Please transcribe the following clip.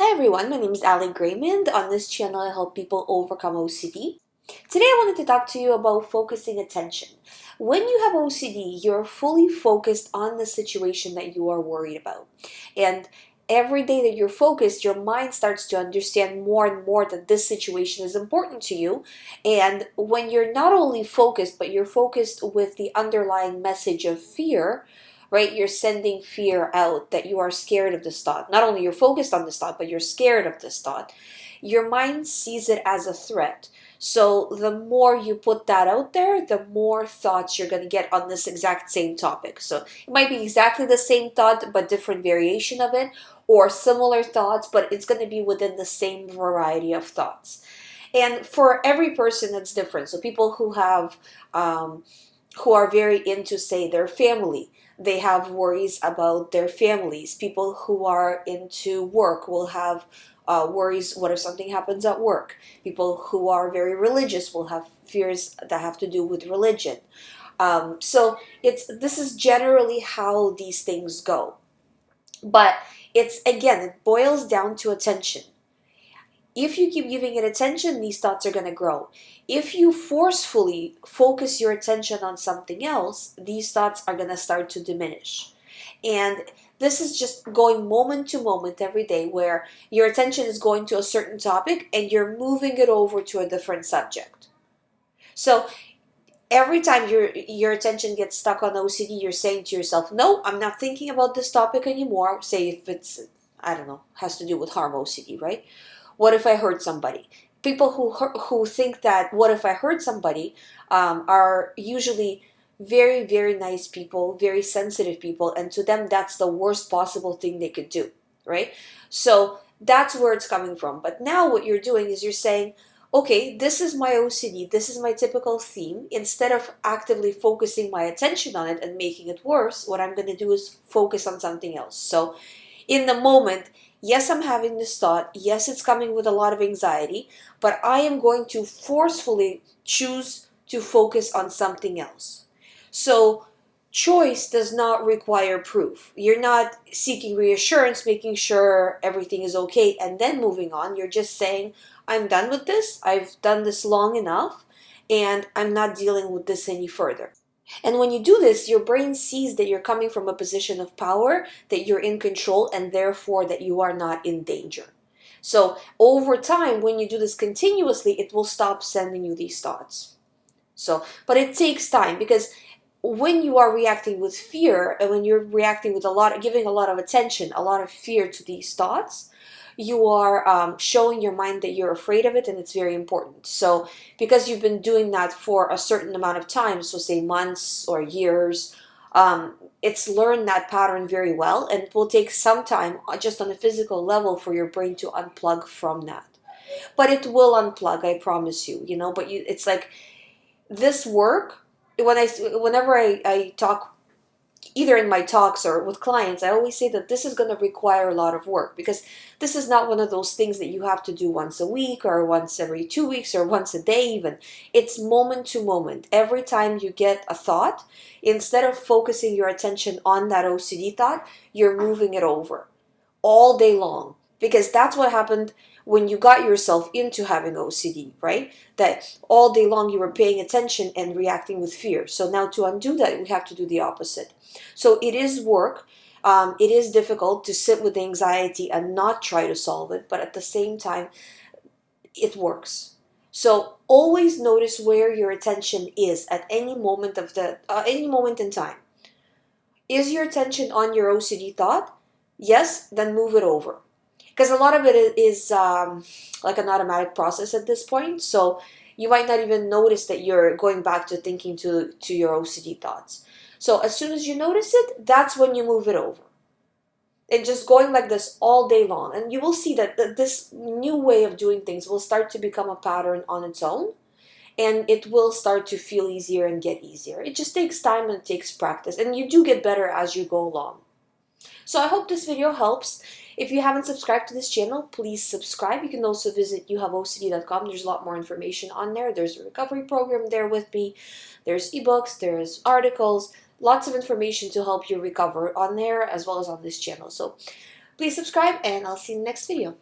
Hi everyone, my name is Ali Graymond. On this channel, I help people overcome OCD. Today, I wanted to talk to you about focusing attention. When you have OCD, you're fully focused on the situation that you are worried about. And every day that you're focused, your mind starts to understand more and more that this situation is important to you. And when you're not only focused, but you're focused with the underlying message of fear, right? You're sending fear out that you are scared of this thought. Not only you're focused on this thought, but you're scared of this thought. Your mind sees it as a threat. So the more you put that out there, the more thoughts you're going to get on this exact same topic. So it might be exactly the same thought, but different variation of it, or similar thoughts, but it's going to be within the same variety of thoughts. And for every person, it's different. So people who are very into, say, their family, they have worries about their families. People who are into work will have worries, what if something happens at work? People who are very religious will have fears that have to do with religion. So this is generally how these things go. But it boils down to attention. If you keep giving it attention, these thoughts are going to grow. If you forcefully focus your attention on something else, these thoughts are going to start to diminish. And this is just going moment to moment every day where your attention is going to a certain topic and you're moving it over to a different subject. So every time your attention gets stuck on OCD, you're saying to yourself, no, I'm not thinking about this topic anymore. Say if it's, I don't know, has to do with harm OCD, right? What if I hurt somebody? People who think that what if I hurt somebody are usually very, very nice people, very sensitive people, and to them that's the worst possible thing they could do, right? So that's where it's coming from. But now what you're doing is you're saying, okay, this is my OCD, this is my typical theme. Instead of actively focusing my attention on it and making it worse, what I'm going to do is focus on something else. So in the moment, yes, I'm having this thought. Yes, it's coming with a lot of anxiety, but I am going to forcefully choose to focus on something else. So choice does not require proof. You're not seeking reassurance, making sure everything is okay, and then moving on. You're just saying, I'm done with this. I've done this long enough, and I'm not dealing with this any further. And when you do this, your brain sees that you're coming from a position of power, that you're in control, and therefore that you are not in danger. So over time, when you do this continuously, it will stop sending you these thoughts. But it takes time, because when you are reacting with fear, and when you're reacting with giving a lot of attention, a lot of fear to these thoughts, you are showing your mind that you're afraid of it, and it's very important. So because you've been doing that for a certain amount of time, so say months or years, it's learned that pattern very well, and it will take some time just on a physical level for your brain to unplug from that. But it will unplug, I promise you, but it's like this work, whenever I talk, either in my talks or with clients, I always say that this is going to require a lot of work, because this is not one of those things that you have to do once a week or once every 2 weeks or once a day even. It's moment to moment. Every time you get a thought, instead of focusing your attention on that OCD thought, you're moving it over all day long, because that's what happened when you got yourself into having OCD, right? That all day long you were paying attention and reacting with fear. So now to undo that, we have to do the opposite. So it is work. It is difficult to sit with anxiety and not try to solve it, but at the same time, it works. So always notice where your attention is at any moment any moment in time. Is your attention on your OCD thought? Yes, then move it over. Because a lot of it is like an automatic process at this point. So you might not even notice that you're going back to thinking to your OCD thoughts. So as soon as you notice it, that's when you move it over. And just going like this all day long. And you will see that this new way of doing things will start to become a pattern on its own. And it will start to feel easier and get easier. It just takes time and it takes practice. And you do get better as you go along. So I hope this video helps. If you haven't subscribed to this channel, please subscribe. You can also visit youhaveocd.com. There's a lot more information on there. There's a recovery program there with me. There's ebooks, there's articles, lots of information to help you recover on there as well as on this channel. So please subscribe, and I'll see you in the next video.